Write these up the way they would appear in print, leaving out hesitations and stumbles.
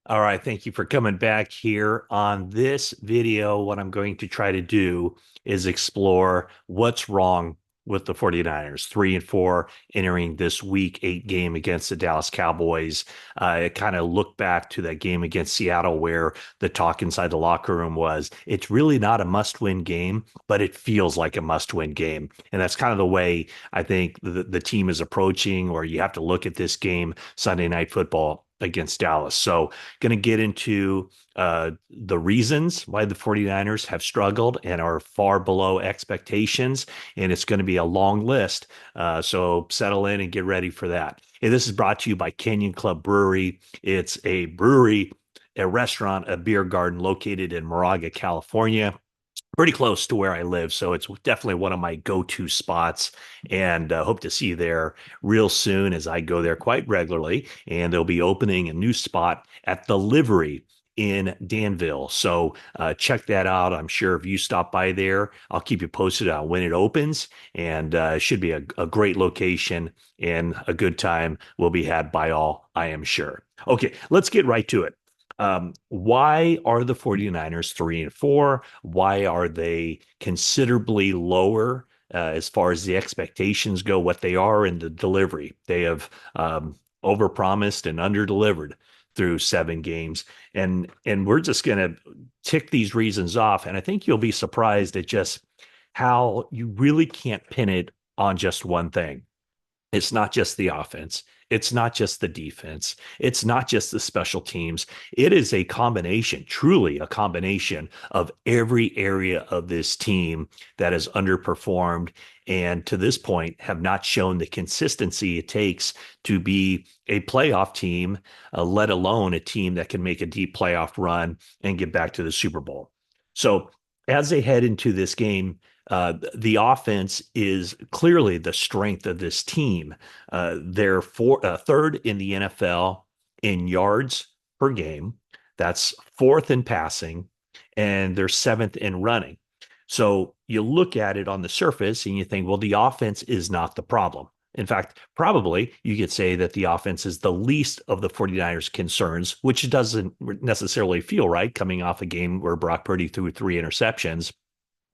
All right, thank you for coming back here. On this video, what I'm going to try to do is explore what's wrong with the 49ers, 3-4, entering this week 8 game against the Dallas Cowboys. I kind of look back to that game against Seattle where the talk inside the locker room was, it's really not a must-win game, but it feels like a must-win game. And that's kind of the way I think the team is approaching, or you have to look at this game, Sunday Night Football against Dallas. So going to get into the reasons why the 49ers have struggled and are far below expectations. And it's going to be a long list. So settle in and get ready for that. And this is brought to you by Canyon Club Brewery. It's a brewery, a restaurant, a beer garden located in Moraga, California, pretty close to where I live. So it's definitely one of my go-to spots, and hope to see you there real soon as I go there quite regularly. And they'll be opening a new spot at the Livery in Danville. So check that out. I'm sure if you stop by there, I'll keep you posted on when it opens, and it should be a great location, and a good time will be had by all, I am sure. Okay, let's get right to it. Why are the 49ers 3-4? Why are they considerably lower as far as the expectations go, what they are in the delivery? They have overpromised and underdelivered through 7 games. And we're just going to tick these reasons off. And I think you'll be surprised at just how you really can't pin it on just one thing. It's not just the offense. It's not just the defense. It's not just the special teams. It is a combination, truly a combination of every area of this team that has underperformed and to this point have not shown the consistency it takes to be a playoff team, let alone a team that can make a deep playoff run and get back to the Super Bowl. So as they head into this game, the offense is clearly the strength of this team. They're third in the NFL in yards per game. That's fourth in passing, and they're seventh in running. So you look at it on the surface and you think, well, the offense is not the problem. In fact, probably you could say that the offense is the least of the 49ers' concerns, which doesn't necessarily feel right coming off a game where Brock Purdy threw 3 interceptions.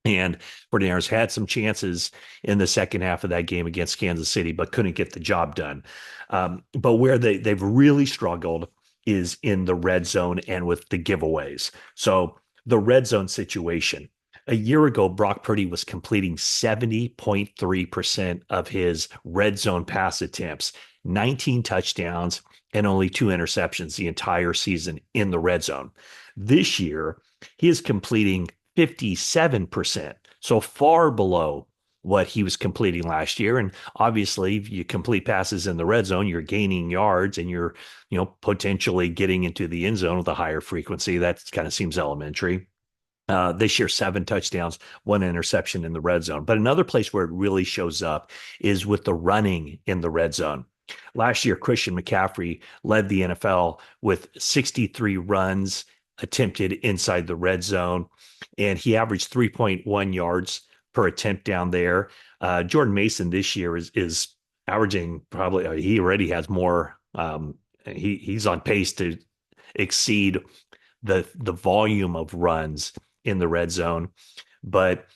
And 49ers had some chances in the second half of that game against Kansas City, but couldn't get the job done. But where they've really struggled is in the red zone and with the giveaways. So the red zone situation. A year ago, Brock Purdy was completing 70.3% of his red zone pass attempts, 19 touchdowns, and only 2 interceptions the entire season in the red zone. This year, he is completing 57%, so far below what he was completing last year. And obviously, if you complete passes in the red zone, you're gaining yards and you're, potentially getting into the end zone with a higher frequency. That kind of seems elementary. This year, 7 touchdowns, 1 interception in the red zone. But another place where it really shows up is with the running in the red zone. Last year, Christian McCaffrey led the NFL with 63 runs attempted inside the red zone, and he averaged 3.1 yards per attempt down there. Jordan Mason this year is averaging probably, he already has more. He's on pace to exceed the volume of runs in the red zone, but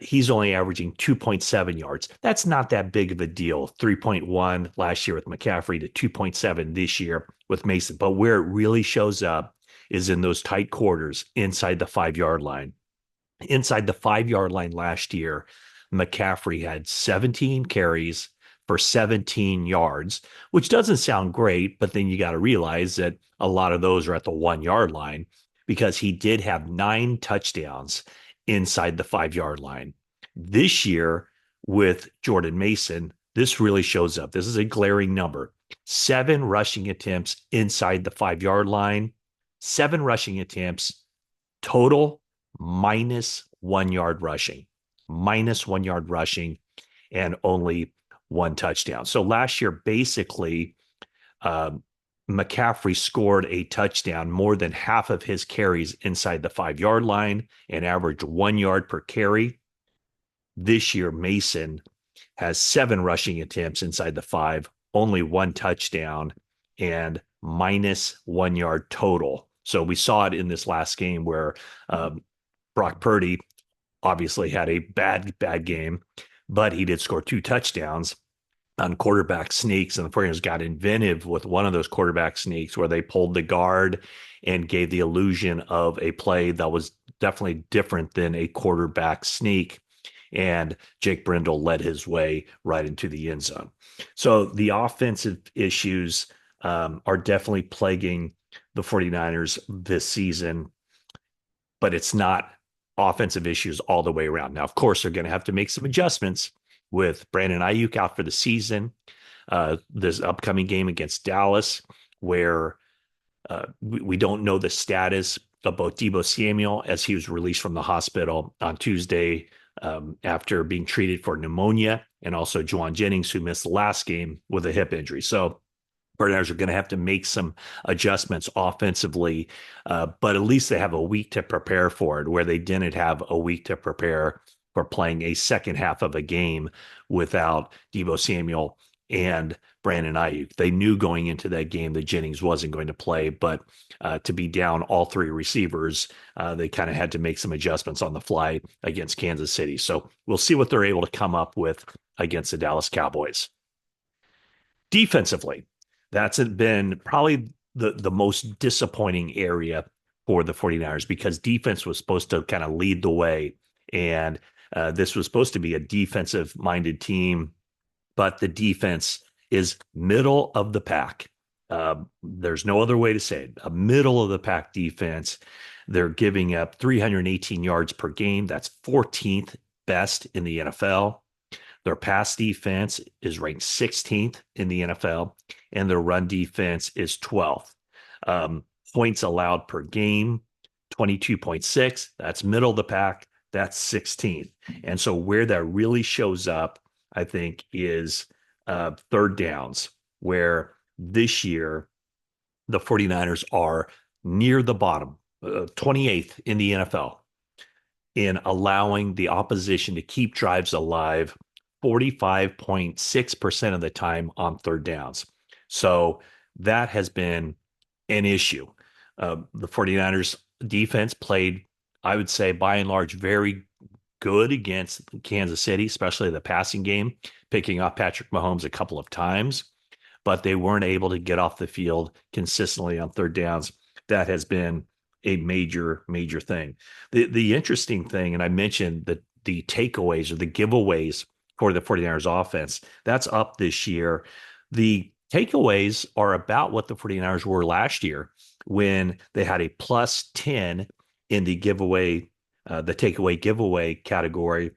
he's only averaging 2.7 yards. That's not that big of a deal. 3.1 last year with McCaffrey to 2.7 this year with Mason. But where it really shows up is in those tight quarters inside the 5 yard line. Inside the 5 yard line last year, McCaffrey had 17 carries for 17 yards, which doesn't sound great, but then you got to realize that a lot of those are at the 1 yard line because he did have 9 touchdowns inside the 5 yard line. This year with Jordan Mason, this really shows up. This is a glaring number. 7 rushing attempts inside the 5 yard line, 7 rushing attempts total, -1 yard rushing, and only 1 touchdown. So last year, basically, McCaffrey scored a touchdown more than half of his carries inside the 5 yard line and averaged 1 yard per carry. This year, Mason has 7 rushing attempts inside the 5, only 1 touchdown, and -1 yard total. So we saw it in this last game where um, Brock Purdy obviously had a bad game, but he did score 2 touchdowns on quarterback sneaks. And the 49ers got inventive with one of those quarterback sneaks where they pulled the guard and gave the illusion of a play that was definitely different than a quarterback sneak. And Jake Brindle led his way right into the end zone. So the offensive issues are definitely plaguing the 49ers this season, but it's not offensive issues all the way around. Now, of course, they're going to have to make some adjustments with Brandon Ayuk out for the season. This upcoming game against Dallas, where we don't know the status of both Deebo Samuel as he was released from the hospital on Tuesday after being treated for pneumonia, and also Juwan Jennings, who missed the last game with a hip injury. So 49ers are going to have to make some adjustments offensively, but at least they have a week to prepare for it, where they didn't have a week to prepare for playing a second half of a game without Deebo Samuel and Brandon Ayuk. They knew going into that game that Jennings wasn't going to play, but to be down all three receivers, they kind of had to make some adjustments on the fly against Kansas City. So we'll see what they're able to come up with against the Dallas Cowboys. Defensively, that's been probably the most disappointing area for the 49ers, because defense was supposed to kind of lead the way. And this was supposed to be a defensive minded team, but the defense is middle of the pack. There's no other way to say it. A middle of the pack defense. They're giving up 318 yards per game. That's 14th best in the NFL. Their pass defense is ranked 16th in the NFL, and their run defense is 12th. Points allowed per game, 22.6. That's middle of the pack. That's 16th. And so where that really shows up, I think, is third downs, where this year the 49ers are near the bottom, 28th in the NFL, in allowing the opposition to keep drives alive 45.6% of the time on third downs. So that has been an issue. The 49ers defense played, I would say, by and large, very good against Kansas City, especially the passing game, picking off Patrick Mahomes a couple of times, but they weren't able to get off the field consistently on third downs. That has been a major thing. The interesting thing, and I mentioned that the takeaways or the giveaways for the 49ers offense, that's up this year. The takeaways are about what the 49ers were last year, when they had a +10 in the takeaway giveaway category.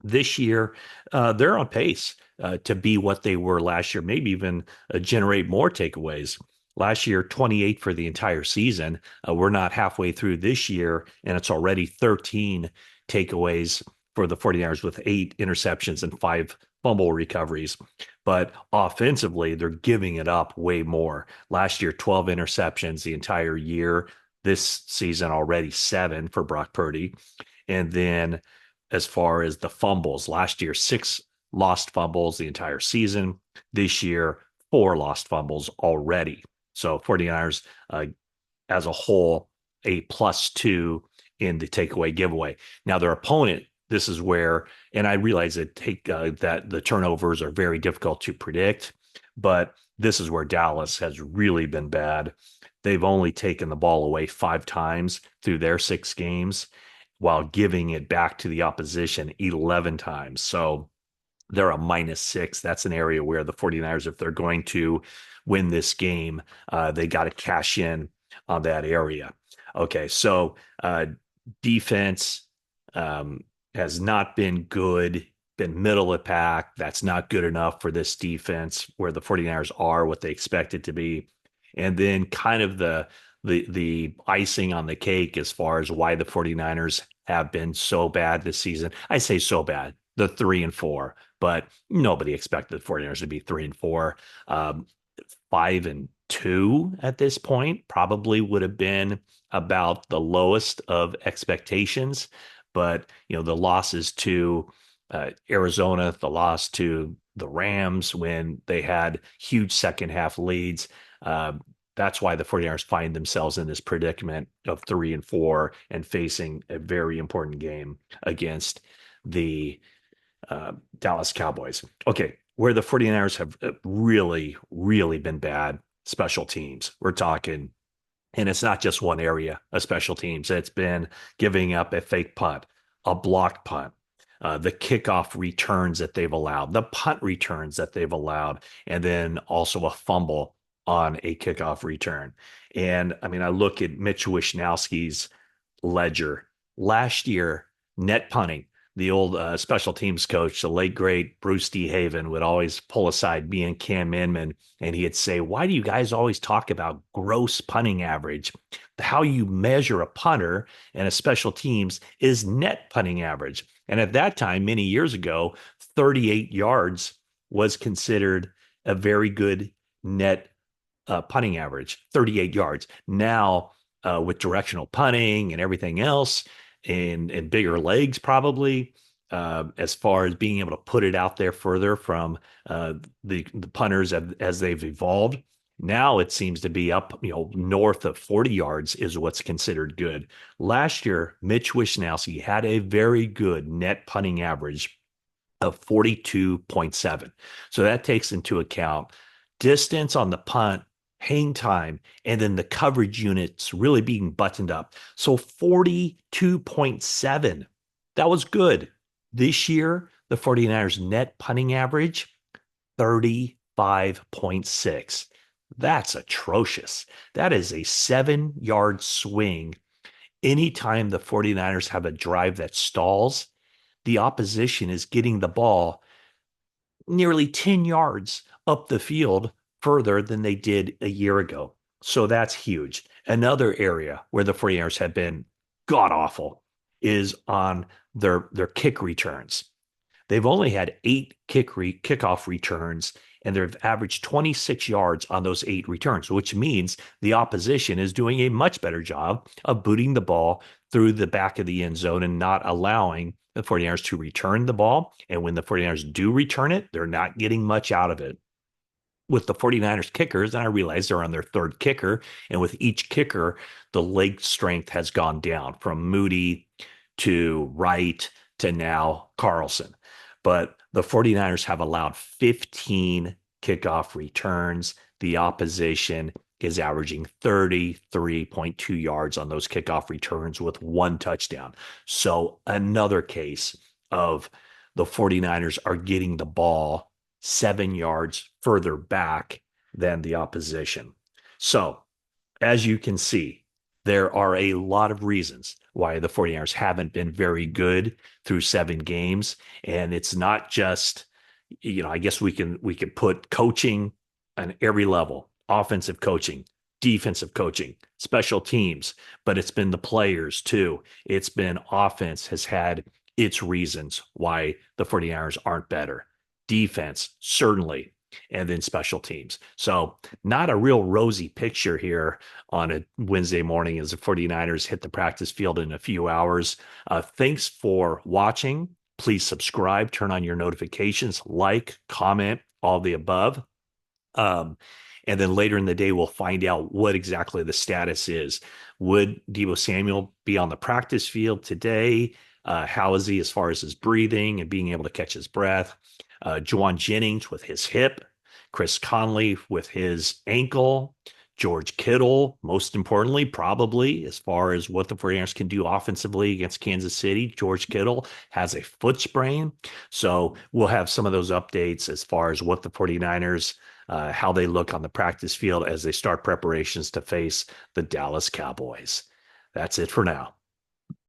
This year, they're on pace to be what they were last year, maybe even generate more takeaways. Last year, 28 for the entire season. We're not halfway through this year, and it's already 13 takeaways for the 49ers, with 8 interceptions and 5 fumble recoveries. But offensively, they're giving it up way more. Last year, 12 interceptions the entire year. This season, already 7 for Brock Purdy. And then as far as the fumbles, last year, 6 lost fumbles the entire season. This year, 4 lost fumbles already. So 49ers as a whole, a +2 in the takeaway giveaway. Now, their opponent, this is where, and I realize that that the turnovers are very difficult to predict, but this is where Dallas has really been bad. They've only taken the ball away 5 times through their 6 games, while giving it back to the opposition 11 times. So they're a -6. That's an area where the 49ers, if they're going to win this game, they got to cash in on that area. Okay, so defense has not been good, been middle of the pack. That's not good enough for this defense, where the 49ers are what they expect it to be. And then kind of the icing on the cake as far as why the 49ers have been so bad this season. I say so bad, the 3-4, but nobody expected the 49ers to be 3-4. 5-2 at this point probably would have been about the lowest of expectations. But, the losses to Arizona, the loss to the Rams when they had huge second half leads. That's why the 49ers find themselves in this predicament of 3-4 and facing a very important game against the Dallas Cowboys. Okay, where the 49ers have really, really been bad, special teams. We're talking, and it's not just one area of special teams. It's been giving up a fake punt, a blocked punt, the kickoff returns that they've allowed, the punt returns that they've allowed, and then also a fumble on a kickoff return. And I mean, I look at Mitch Wishnowski's ledger last year, net punting. The old special teams coach, the late great Bruce D. Haven, would always pull aside me and Cam Inman, and he'd say, "Why do you guys always talk about gross punting average? How you measure a punter and a special teams is net punting average." And at that time, many years ago, 38 yards was considered a very good net punting average, 38 yards. Now, with directional punting and everything else, and bigger legs probably, as far as being able to put it out there further from the punters as they've evolved. Now it seems to be up, north of 40 yards is what's considered good. Last year, Mitch Wishnowski had a very good net punting average of 42.7. So that takes into account distance on the punt, hang time, and then the coverage units really being buttoned up. So 42.7. That was good. This year, the 49ers net punting average, 35.6. That's atrocious. That is a 7-yard swing. Anytime the 49ers have a drive that stalls, the opposition is getting the ball nearly 10 yards up the field further than they did a year ago. So that's huge. Another area where the 49ers have been god awful is on their kick returns. They've only had 8 kickoff returns, and they've averaged 26 yards on those 8 returns, which means the opposition is doing a much better job of booting the ball through the back of the end zone and not allowing the 49ers to return the ball. And when the 49ers do return it, they're not getting much out of it. With the 49ers kickers, and I realize they're on their 3rd kicker, and with each kicker, the leg strength has gone down from Moody to Wright to now Carlson. But the 49ers have allowed 15 kickoff returns. The opposition is averaging 33.2 yards on those kickoff returns with 1 touchdown. So another case of the 49ers are getting the ball 7 yards further back than the opposition. So, as you can see, there are a lot of reasons why the 49ers haven't been very good through 7 games. And it's not just, I guess we can put coaching on every level, offensive coaching, defensive coaching, special teams, but it's been the players too. It's been offense has had its reasons why the 49ers aren't better. Defense, certainly, and then special teams. So not a real rosy picture here on a Wednesday morning as the 49ers hit the practice field in a few hours. Thanks for watching. Please subscribe, turn on your notifications, like, comment, all the above. And then later in the day, we'll find out what exactly the status is. Would Deebo Samuel be on the practice field today? How is he as far as his breathing and being able to catch his breath? Juwan Jennings with his hip, Chris Conley with his ankle, George Kittle, most importantly, probably as far as what the 49ers can do offensively against Kansas City. George Kittle has a foot sprain. So we'll have some of those updates as far as what the 49ers, how they look on the practice field as they start preparations to face the Dallas Cowboys. That's it for now.